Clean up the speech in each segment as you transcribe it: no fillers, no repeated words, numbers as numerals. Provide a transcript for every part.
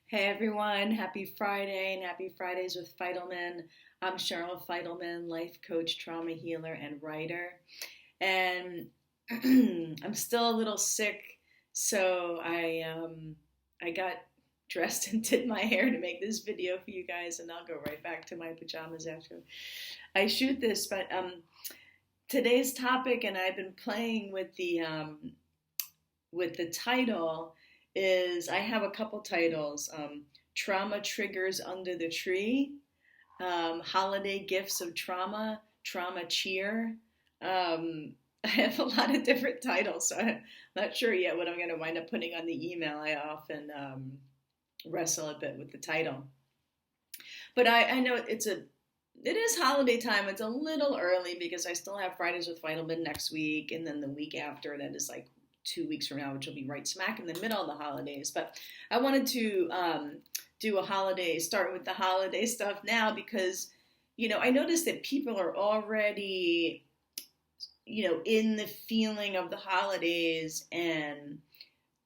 Hey everyone, happy Friday and happy Fridays with Fidelman. I'm Cheryl Fidelman, life coach, trauma healer, and writer. And I'm still a little sick, so I got dressed and did my hair to make this video for you guys, and I'll go right back to my pajamas after I shoot this. But today's topic, and I've been playing with the title is I have a couple titles: Trauma Triggers Under the Tree, Holiday Gifts of Trauma, Trauma Cheer. I have a lot of different titles, so I'm not sure yet what I'm going to wind up putting on the email. I often wrestle a bit with the title, but I know it is holiday time. It's a little early because I still have Fridays with Vitalman next week, and then the week after that is like 2 weeks from now, which will be right smack in the middle of the holidays. But I wanted to start with the holiday stuff now because, I noticed that people are already, in the feeling of the holidays and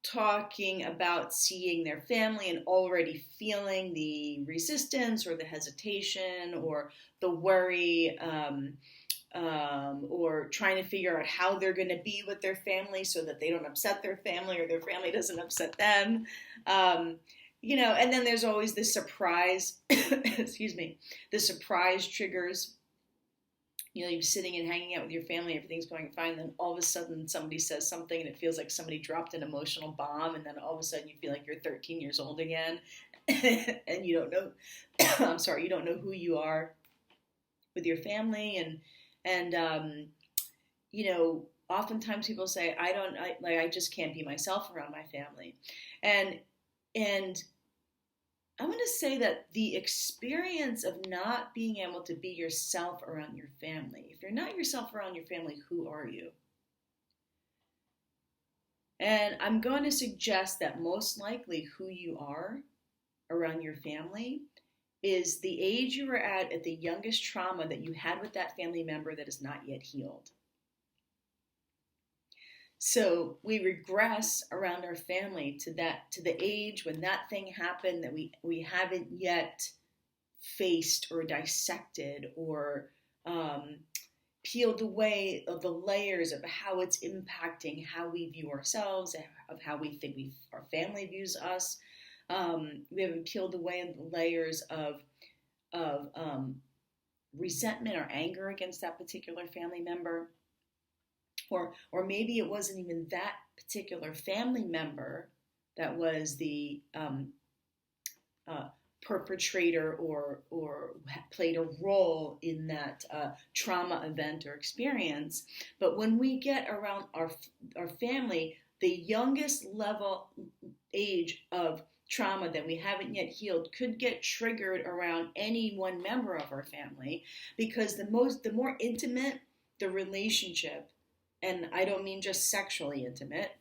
talking about seeing their family and already feeling the resistance or the hesitation or the worry, or trying to figure out how they're going to be with their family so that they don't upset their family or their family doesn't upset them. And then there's always the surprise, excuse me, the surprise triggers. You're sitting and hanging out with your family, everything's going fine, then all of a sudden somebody says something and it feels like somebody dropped an emotional bomb, and then all of a sudden you feel like you're 13 years old again, and you don't know, you don't know who you are with your family, and oftentimes people say, I just can't be myself around my family, and I'm going to say that the experience of not being able to be yourself around your family, if you're not yourself around your family, who are you? And I'm going to suggest that most likely who you are around your family is the age you were at the youngest trauma that you had with that family member that is not yet healed. So we regress around our family to the age when that thing happened that we haven't yet faced or dissected or peeled away of the layers of how it's impacting how we view ourselves, of how we think our family views us. We haven't peeled away the layers of resentment or anger against that particular family member. Or maybe it wasn't even that particular family member that was the perpetrator or played a role in that trauma event or experience. But when we get around our family, the youngest level age of trauma that we haven't yet healed could get triggered around any one member of our family, because the more intimate the relationship, and I don't mean just sexually intimate,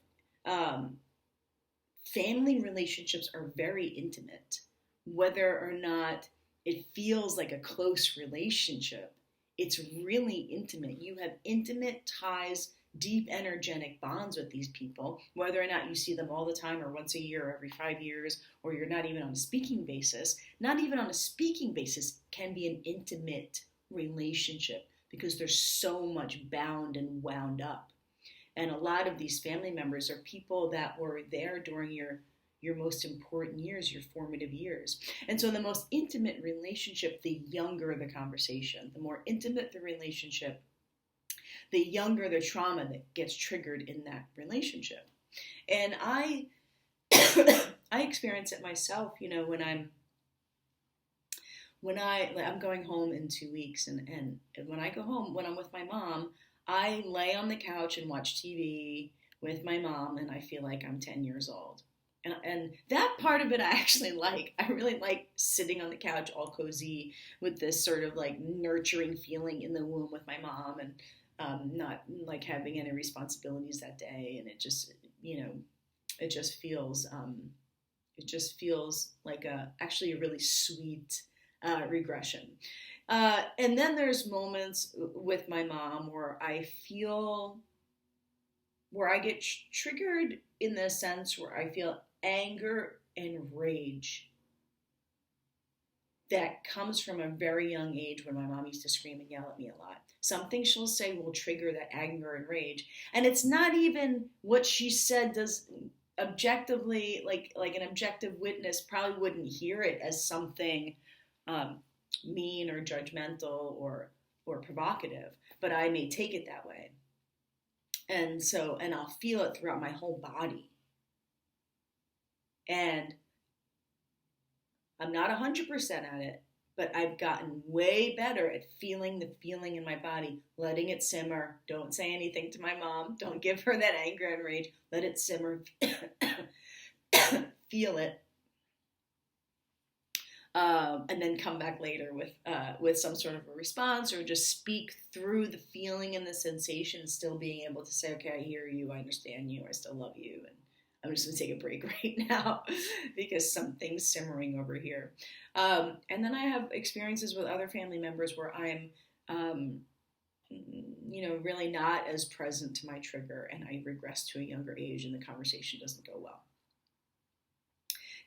family relationships are very intimate. Whether or not it feels like a close relationship, it's really intimate. You have intimate ties, deep energetic bonds with these people, whether or not you see them all the time or once a year or every 5 years, or you're not even on a speaking basis. Not even on a speaking basis can be an intimate relationship, because there's so much bound and wound up. And a lot of these family members are people that were there during your most important years, your formative years. And so the most intimate relationship, the younger the conversation. The more intimate the relationship, the younger the trauma that gets triggered in that relationship. And I I experience it myself, when I'm going home in 2 weeks, and when I go home, when I'm with my mom, I lay on the couch and watch TV with my mom, and I feel like I'm 10 years old. And that part of it I actually like. I really like sitting on the couch all cozy with this sort of like nurturing feeling in the womb with my mom, and not like having any responsibilities that day. And it just feels like actually a really sweet regression. And then there's moments with my mom where I get triggered in the sense where I feel anger and rage that comes from a very young age when my mom used to scream and yell at me a lot. Something she'll say will trigger that anger and rage. And it's not even what she said does objectively, like an objective witness probably wouldn't hear it as something mean or judgmental or provocative, but I may take it that way. And I'll feel it throughout my whole body. And I'm not 100% at it, but I've gotten way better at feeling the feeling in my body, letting it simmer. Don't say anything to my mom. Don't give her that anger and rage. Let it simmer. Feel it. And then come back later with some sort of a response, or just speak through the feeling and the sensation, still being able to say, okay, I hear you, I understand you, I still love you, and I'm just going to take a break right now because something's simmering over here. And then I have experiences with other family members where I'm, really not as present to my trigger, and I regress to a younger age and the conversation doesn't go well.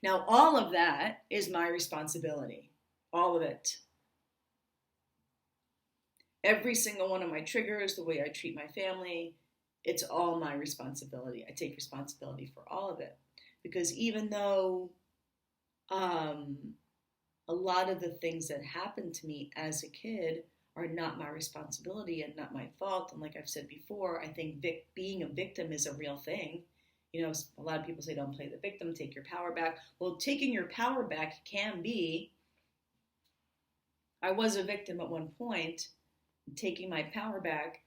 Now, all of that is my responsibility. All of it. Every single one of my triggers, the way I treat my family, it's all my responsibility. I take responsibility for all of it. Because even though a lot of the things that happened to me as a kid are not my responsibility and not my fault, and like I've said before, I think being a victim is a real thing. You know, a lot of people say don't play the victim, take your power back. Well, taking your power back can be, I was a victim at one point. Taking my power back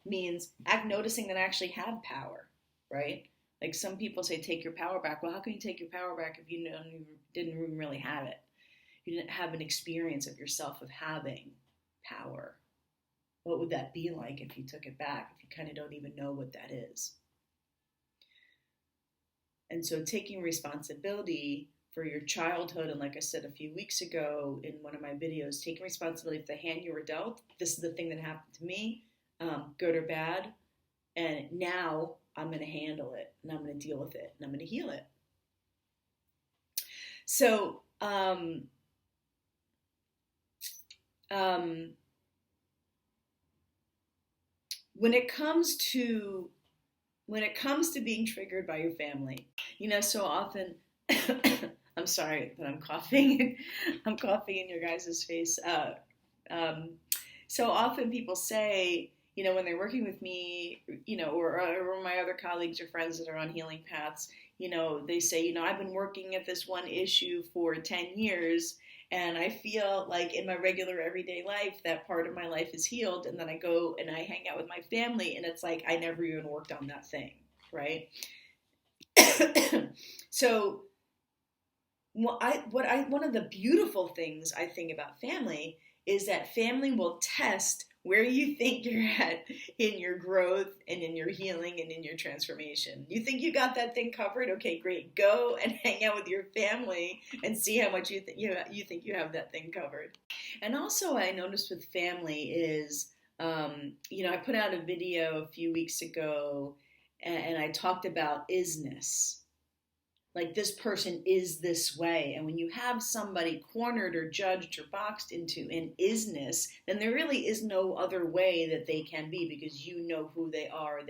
means noticing that I actually have power, right? Like some people say take your power back. Well, how can you take your power back if you didn't even really have it? You didn't have an experience of yourself of having power. What would that be like if you took it back, if you kind of don't even know what that is? And so taking responsibility for your childhood, and like I said a few weeks ago in one of my videos, taking responsibility for the hand you were dealt. This is the thing that happened to me, good or bad, and now I'm going to handle it, and I'm going to deal with it, and I'm going to heal it. So, when it comes to being triggered by your family, so often, I'm sorry that I'm coughing. I'm coughing in your guys' face. So often people say, when they're working with me, or my other colleagues or friends that are on healing paths, they say, I've been working at this one issue for 10 years, and I feel like in my regular everyday life, that part of my life is healed. And then I go and I hang out with my family, and it's like I never even worked on that thing, right? So one of the beautiful things I think about family is that family will test where you think you're at in your growth and in your healing and in your transformation. You think you got that thing covered? Okay, great. Go and hang out with your family and see how much you think you have that thing covered. And also I noticed with family is, I put out a video a few weeks ago and I talked about isness. Like this person is this way. And when you have somebody cornered or judged or boxed into an isness, then there really is no other way that they can be, because you know who they are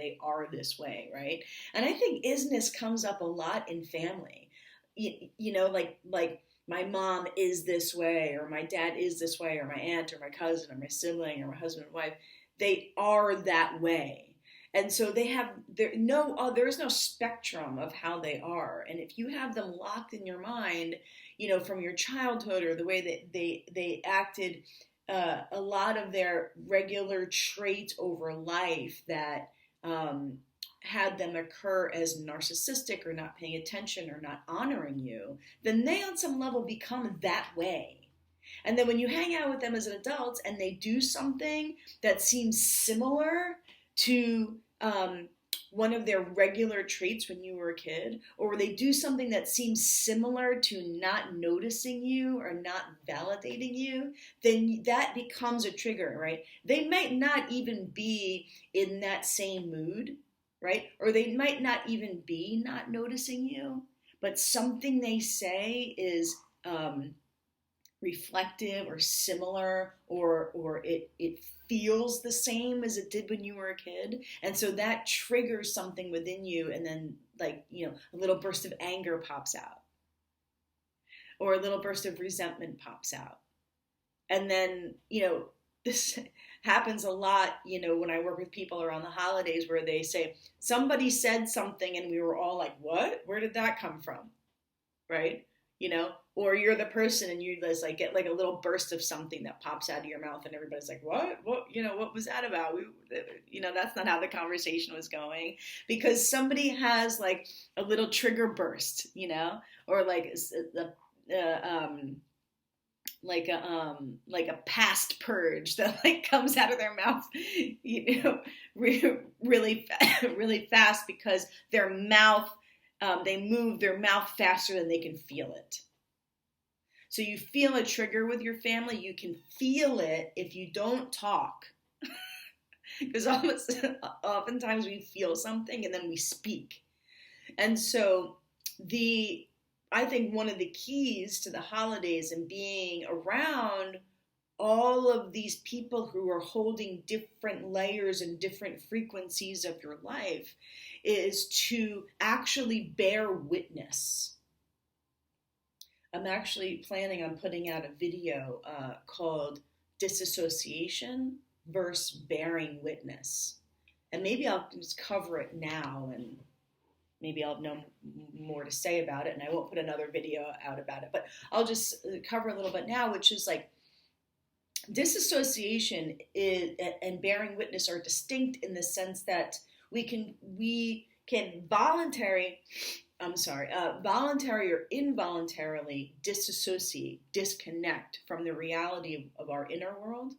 this way, right? And I think isness comes up a lot in family. Like my mom is this way, or my dad is this way, or my aunt or my cousin or my sibling or my husband and wife, they are that way. And so there is no spectrum of how they are. And if you have them locked in your mind, from your childhood or the way that they acted, a lot of their regular traits over life that had them occur as narcissistic or not paying attention or not honoring you, then they on some level become that way. And then when you hang out with them as an adult and they do something that seems similar to one of their regular traits when you were a kid, or they do something that seems similar to not noticing you or not validating you, then that becomes a trigger, right? They might not even be in that same mood, right? Or they might not even be not noticing you, but something they say is reflective or similar, or it feels the same as it did when you were a kid, and so that triggers something within you, and then, like, a little burst of anger pops out, or a little burst of resentment pops out. And then, this happens a lot, when I work with people around the holidays, where they say, somebody said something and we were all like, what? Where did that come from? Right? Or you're the person and you just like get like a little burst of something that pops out of your mouth and everybody's like, what, what was that about? That's not how the conversation was going, because somebody has like a little trigger burst, or like like a past purge that like comes out of their mouth, really, really fast, because their mouth, they move their mouth faster than they can feel it. So you feel a trigger with your family, you can feel it if you don't talk. Because oftentimes we feel something and then we speak. And so I think one of the keys to the holidays and being around all of these people who are holding different layers and different frequencies of your life is to actually bear witness. I'm actually planning on putting out a video called Disassociation versus Bearing Witness. And maybe I'll just cover it now, and maybe I'll know more to say about it, and I won't put another video out about it. But I'll just cover a little bit now, which is like, disassociation and bearing witness are distinct in the sense that we can voluntary or involuntarily disassociate, disconnect from the reality of our inner world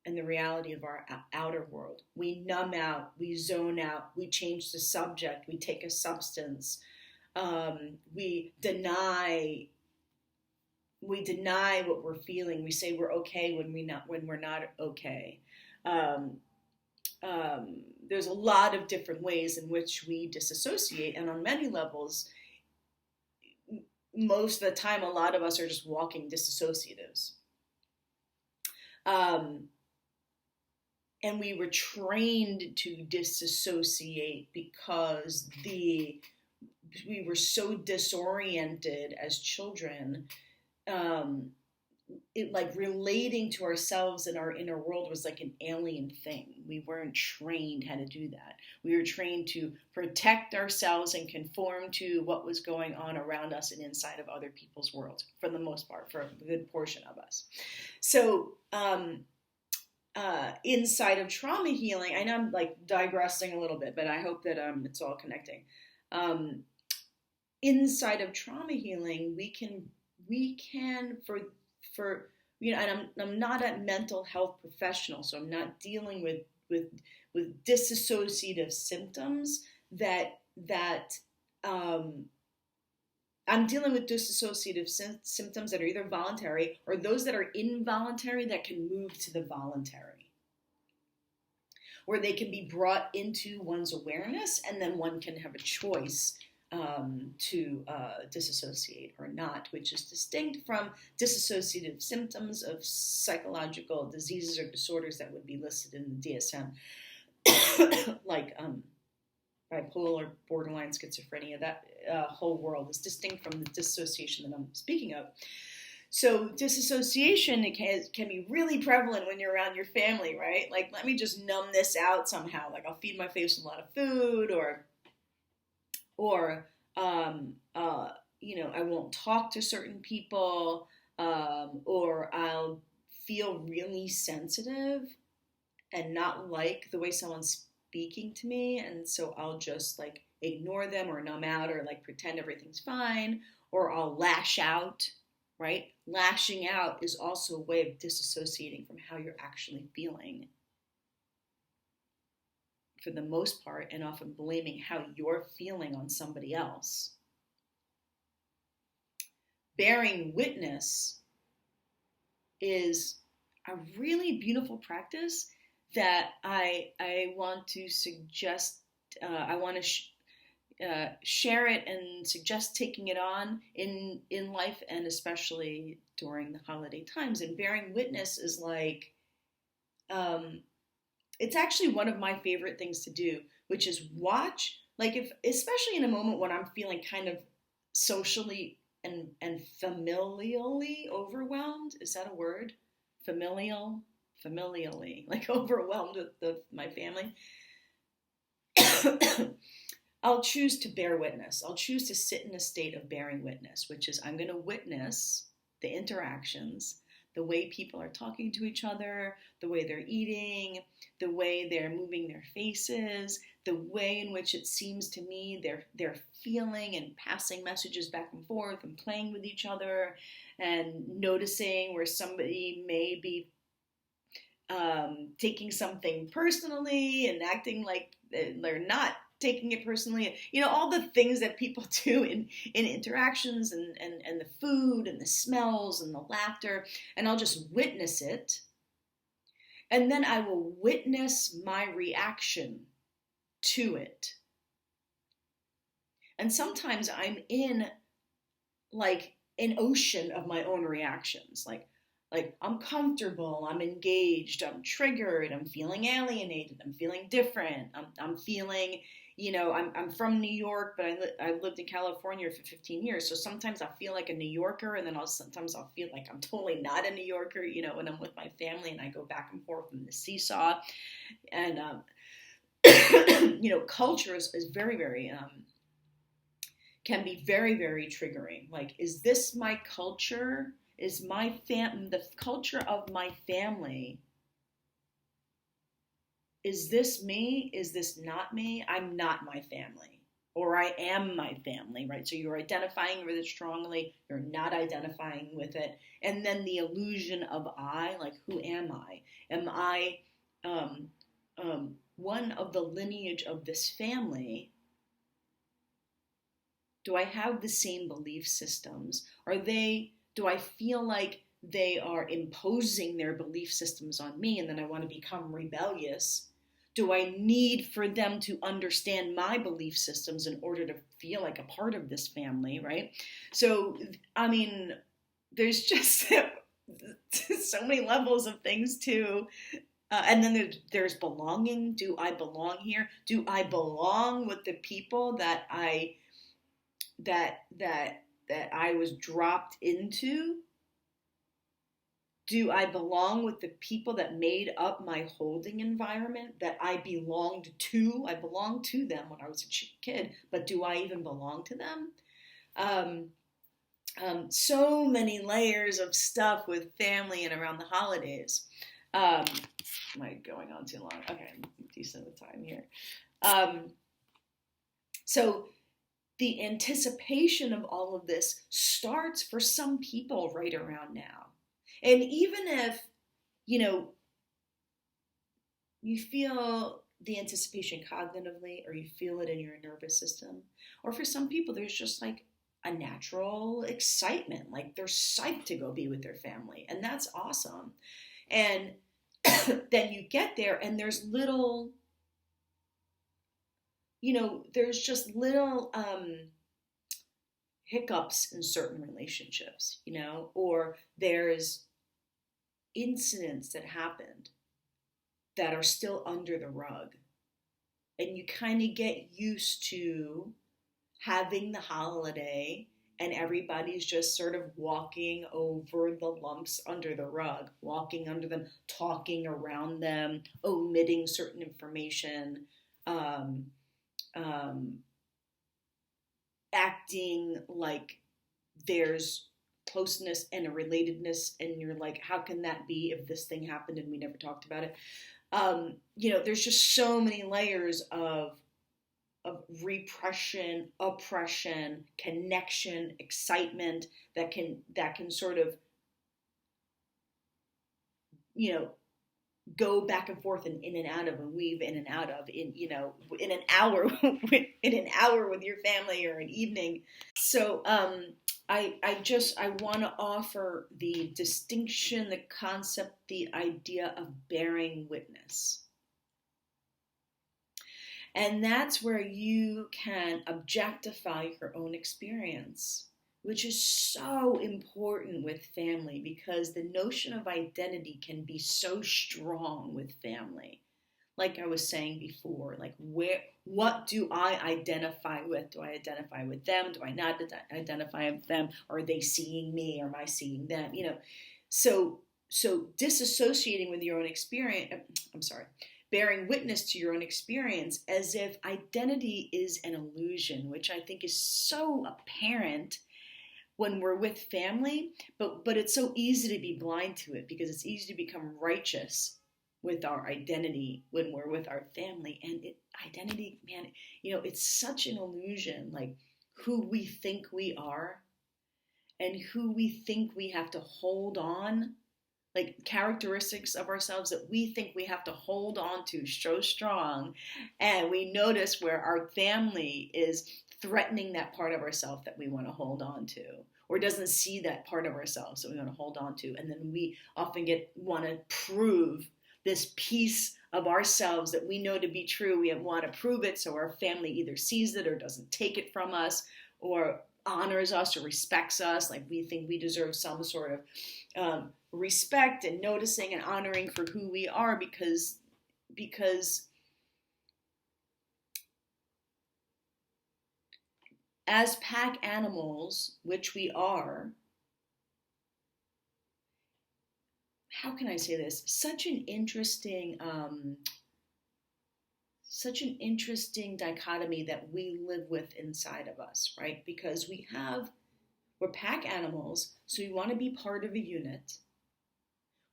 and the reality of our outer world. We numb out, we zone out, we change the subject, we take a substance, we deny what we're feeling. We say we're okay when we're not okay. There's a lot of different ways in which we disassociate, and on many levels, most of the time, a lot of us are just walking disassociatives. And we were trained to disassociate because we were so disoriented as children. It, like, relating to ourselves and our inner world was like an alien thing. We weren't trained how to do that. We were trained to protect ourselves and conform to what was going on around us and inside of other people's worlds, for the most part, for a good portion of us. So, inside of trauma healing, I know I'm like digressing a little bit, but I hope that it's all connecting. Inside of trauma healing, we can for and I'm not a mental health professional, so I'm not dealing with dissociative symptoms that I'm dealing with dissociative symptoms that are either voluntary or those that are involuntary that can move to the voluntary, where they can be brought into one's awareness, and then one can have a choice to disassociate or not, which is distinct from dissociative symptoms of psychological diseases or disorders that would be listed in the DSM, like bipolar, borderline schizophrenia. That whole world is distinct from the dissociation that I'm speaking of. So disassociation, it can be really prevalent when you're around your family, right? Like, let me just numb this out somehow. Like, I'll feed my face with a lot of food, or I won't talk to certain people, or I'll feel really sensitive and not like the way someone's speaking to me, and so I'll just like ignore them or numb out or like pretend everything's fine, or I'll lash out, right? Lashing out is also a way of disassociating from how you're actually feeling, for the most part, and often blaming how you're feeling on somebody else. Bearing witness is a really beautiful practice that I want to suggest. I want to share it and suggest taking it on in life, and especially during the holiday times. And bearing witness is like, it's actually one of my favorite things to do, which is watch, like, if especially in a moment when I'm feeling kind of socially and familially overwhelmed. Is that a word? Familially, like overwhelmed with my family. I'll choose to bear witness. I'll choose to sit in a state of bearing witness, which is I'm going to witness the interactions, the way people are talking to each other, the way they're eating, the way they're moving their faces, the way in which it seems to me they're feeling and passing messages back and forth and playing with each other, and noticing where somebody may be taking something personally and acting like they're not taking it personally. All the things that people do in interactions, and the food and the smells and the laughter, and I'll just witness it. And then I will witness my reaction to it. And sometimes I'm in like an ocean of my own reactions. Like I'm comfortable, I'm engaged, I'm triggered, I'm feeling alienated, I'm feeling different, I'm feeling, I'm from New York, but I've lived in California for 15 years. So sometimes I feel like a New Yorker, and then sometimes I'll feel like I'm totally not a New Yorker, when I'm with my family, and I go back and forth in the seesaw. And, culture is very, very, can be very, very triggering. Like, is this my culture? Is the culture of my family, is this me? Is this not me? I'm not my family, or I am my family, right? So you're identifying with it strongly, you're not identifying with it. And then the illusion of I, like, who am I? Am I one of the lineage of this family? Do I have the same belief systems? Do I feel like they are imposing their belief systems on me, and then I want to become rebellious? Do I need for them to understand my belief systems in order to feel like a part of this family, right? So, I mean, there's just so many levels of things too. And then there's belonging. Do I belong here? Do I belong with the people that I was dropped into? Do I belong with the people that made up my holding environment, that I belonged to? I belonged to them when I was a kid, but do I even belong to them? So many layers of stuff with family and around the holidays. Am I going on too long? Okay, I'm decent with time here. So the anticipation of all of this starts for some people right around now. And even if, you feel the anticipation cognitively, or you feel it in your nervous system, or for some people, there's just like a natural excitement, like they're psyched to go be with their family. And that's awesome. And then you get there, and there's little, there's just little hiccups in certain relationships, or there's incidents that happened that are still under the rug. And you kind of get used to having the holiday, and everybody's just sort of walking over the lumps under the rug, walking under them, talking around them, omitting certain information, acting like there's closeness and a relatedness, and you're like, how can that be if this thing happened and we never talked about it? There's just so many layers of repression, oppression, connection, excitement that can sort of, go back and forth and in and out of, and weave in and out of, in an hour with your family, or an evening. So I want to offer the distinction, the concept, the idea of bearing witness. And that's where you can objectify your own experience, which is so important with family because the notion of identity can be so strong with family. Like I was saying before, like what do I identify with? Do I identify with them? Do I not identify with them? Are they seeing me? Or am I seeing them? So disassociating with your own experience, bearing witness to your own experience as if identity is an illusion, which I think is so apparent when we're with family, but it's so easy to be blind to it because it's easy to become righteous with our identity when we're with our family. And identity, man, it's such an illusion, like who we think we are and who we think we have to hold on, like characteristics of ourselves that we think we have to hold on to so strong. And we notice where our family is threatening that part of ourselves that we want to hold on to, or doesn't see that part of ourselves that we want to hold on to. And then we often want to prove this piece of ourselves that we know to be true. We want to prove it so our family either sees it or doesn't take it from us or honors us or respects us. Like we think we deserve some sort of respect and noticing and honoring for who we are because as pack animals, which we are, how can I say this? Such an interesting dichotomy that we live with inside of us, right? Because we're pack animals, so we want to be part of a unit.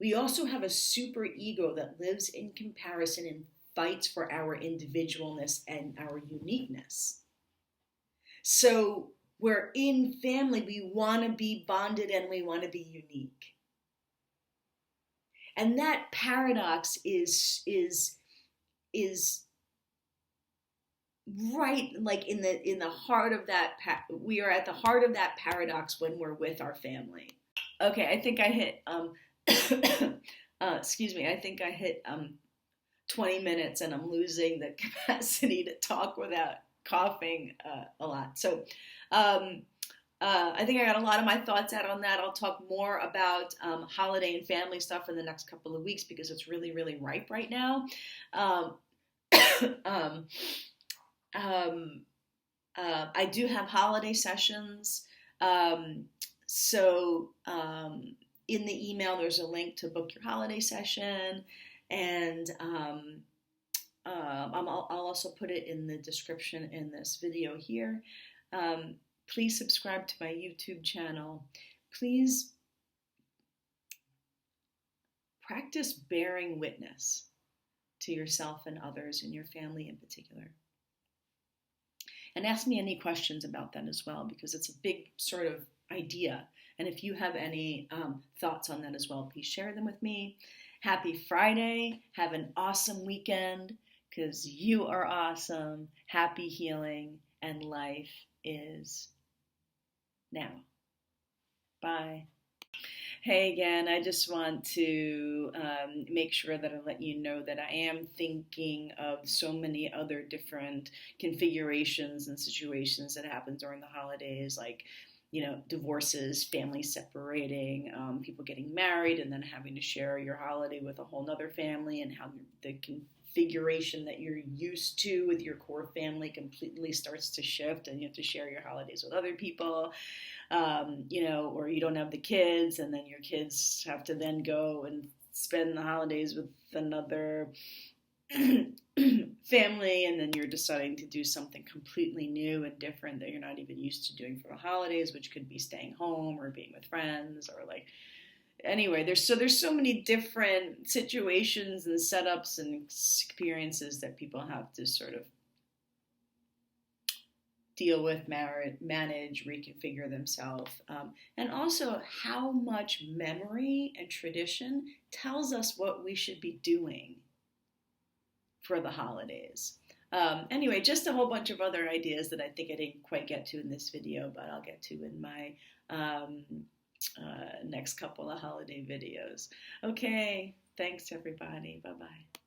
We also have a super ego that lives in comparison and fights for our individualness and our uniqueness. So we're in family, we want to be bonded and we want to be unique. And that paradox is right, like in the heart of that. We are at the heart of that paradox when we're with our family. Okay, I think I hit. Excuse me. I think I hit 20 minutes, and I'm losing the capacity to talk without coughing a lot. So. I think I got a lot of my thoughts out on that. I'll talk more about holiday and family stuff in the next couple of weeks because it's really, really ripe right now. I do have holiday sessions. So in the email, there's a link to book your holiday session. And I'll also put it in the description in this video here. Please subscribe to my YouTube channel. Please practice bearing witness to yourself and others and your family in particular. And ask me any questions about that as well, because it's a big sort of idea. And if you have any thoughts on that as well, please share them with me. Happy Friday. Have an awesome weekend, because you are awesome. Happy healing, and life is now. Bye. Hey again, I just want to make sure that I let you know that I am thinking of so many other different configurations and situations that happen during the holidays, like, divorces, families separating, people getting married and then having to share your holiday with a whole nother family, and how the configuration that you're used to with your core family completely starts to shift and you have to share your holidays with other people, or you don't have the kids and then your kids have to then go and spend the holidays with another family, and then you're deciding to do something completely new and different that you're not even used to doing for the holidays, which could be staying home or being with friends or anyway, there's so many different situations and setups and experiences that people have to sort of deal with, manage, reconfigure themselves. And also how much memory and tradition tells us what we should be doing for the holidays. Anyway, just a whole bunch of other ideas that I think I didn't quite get to in this video, but I'll get to in my next couple of holiday videos. Okay, thanks everybody. Bye-bye.